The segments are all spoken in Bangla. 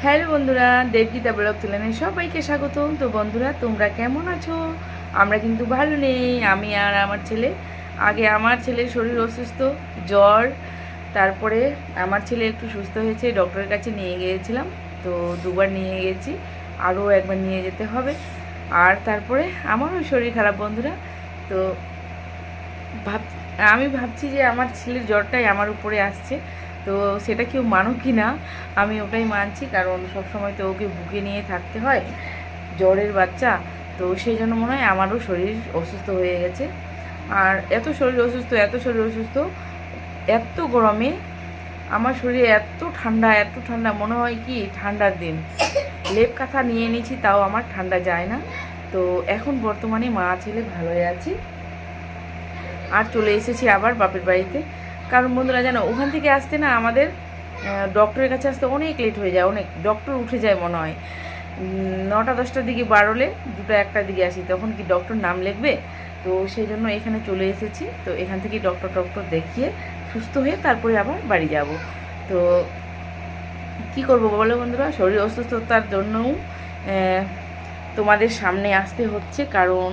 হ্যালো বন্ধুরা, দেবগীতা ব্লগ চ্যানেলে সবাইকে স্বাগতম। তো বন্ধুরা, তোমরা কেমন আছো? আমরা কিন্তু ভালো নেই, আমি আর আমার ছেলে। আগে আমার ছেলের শরীর অসুস্থ, জ্বর। তারপরে আমার ছেলে একটু সুস্থ হয়েছে, ডক্টরের কাছে নিয়ে গিয়েছিলাম। তো দুবার নিয়ে গেছি, আরও একবার নিয়ে যেতে হবে। আর তারপরে আমারও শরীর খারাপ বন্ধুরা। তো ভাব আমি ভাবছি যে আমার ছেলের জ্বরটাই আমার উপরে আসছে। তো সেটা কেউ মানো কি না, আমি ওটাই মানছি, কারণ সব সময় তো ওকে বুকে নিয়ে থাকতে হয়, জ্বরের বাচ্চা। তো সেই জন্য মনে হয় আমারও শরীর অসুস্থ হয়ে গেছে। আর এত শরীর অসুস্থ, এত গরমে আমার শরীরে এত ঠান্ডা মনে হয় কি ঠান্ডার দিন। লেপ কাঁথা নিয়ে নিয়েছি, তাও আমার ঠান্ডা যায় না। তো এখন বর্তমানে মা ছেলে ভালোই আছি। আর চলে এসেছি আবার বাপের বাড়িতে, কারণ বন্ধুরা জানো, ওখান থেকে আসতে না আমাদের ডক্টরের কাছে আসতে অনেক লেট হয়ে যায়, অনেক ডক্টর উঠে যায় মনে হয় 9টা-10টার দিকে বাড়লে 2টা-1টার দিকে আসি, তখন কি ডক্টর নাম লিখবে? তো সেই জন্য এখানে চলে এসেছি। তো এখান থেকে ডক্টর দেখিয়ে সুস্থ হয়ে তারপরে আবার বাড়ি যাব। তো কি করব বলো বন্ধুরা, শরীর অসুস্থতার জন্যও তোমাদের সামনে আসতে হচ্ছে, কারণ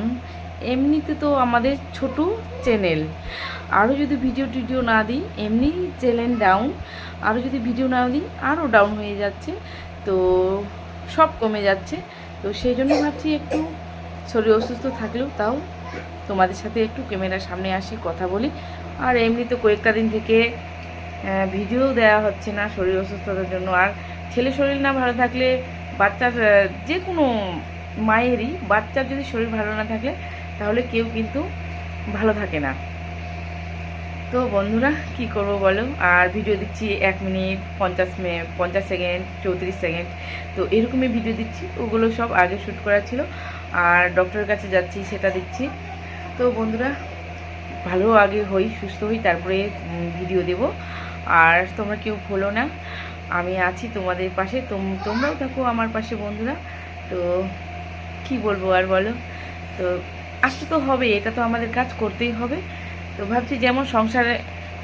এমনিতে তো আমাদের ছোট চ্যানেল, আরও যদি ভিডিও না দিই এমনি চ্যানেল ডাউন, আরও যদি ভিডিও না দিই আরও ডাউন হয়ে যাচ্ছে, তো সব কমে যাচ্ছে। তো সেই জন্য ভাবছি একটু শরীর অসুস্থ থাকলেও তাও তোমাদের সাথে একটু ক্যামেরার সামনে আসি, কথা বলি। আর এমনি তো কয়েকটা দিন থেকে ভিডিও দেওয়া হচ্ছে না শরীর অসুস্থতার জন্য। আর ছেলে শরীর না ভালো থাকলে বাচ্চার, যে কোনো মায়েরই বাচ্চার যদি শরীর ভালো না থাকলে তাহলে কেউ কিন্তু ভালো থাকে না। তো বন্ধুরা কি করব বলো, আর ভিডিও দিচ্ছি 1 মিনিট 50 সেকেন্ড 34 সেকেন্ড, তো এরকমই ভিডিও দিচ্ছি। ওগুলো সব আগে শ্যুট করা ছিল, আর ডক্টরের কাছে যাচ্ছি সেটা দিচ্ছি। তো বন্ধুরা, ভালো আগে হই, সুস্থ হই, তারপরে ভিডিও দেব। আর তোমরা কেউ ভুলো না, আমি আছি তোমাদের পাশে, তোমরাও থাকো আমার পাশে বন্ধুরা। তো কি বলবো আর বলো, তো আসতে তো হবে, এটা তো আমাদের কাজ করতেই হবে। তো ভাবছি যেমন সংসারে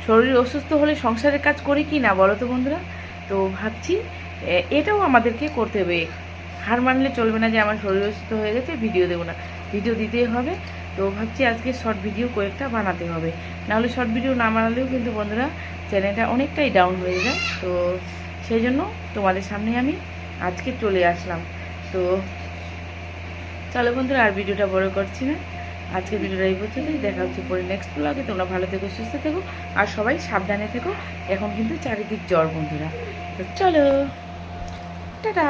শরীর অসুস্থ হলে সংসারের কাজ করি কি না বলো তো বন্ধুরা। তো ভাবছি এটাও আমাদেরকে করতে হবে, হার মানলে চলবে না যে আমার শরীর অসুস্থ হয়ে গেছে ভিডিও দেবো না, ভিডিও দিতেই হবে। তো ভাবছি আজকে শর্ট ভিডিও কয়েকটা বানাতে হবে, নাহলে শর্ট ভিডিও না বানালেও কিন্তু বন্ধুরা চ্যানেলটা অনেকটাই ডাউন হয়ে যায়। তো সেই জন্য তোমাদের সামনে আমি আজকে চলে আসলাম। তো চলো বন্ধুরা, আর ভিডিওটা বড় করছি না, আজকের ভিডিওটা এই পর্যন্তই। দেখা হচ্ছে পরে নেক্সট ব্লগে। তোমরা ভালো থেকো, সুস্থ থেকো, আর সবাই সাবধানে থেকো। এখন কিন্তু চারিদিক জ্বর বন্ধুরা। তো চলো, টাটা।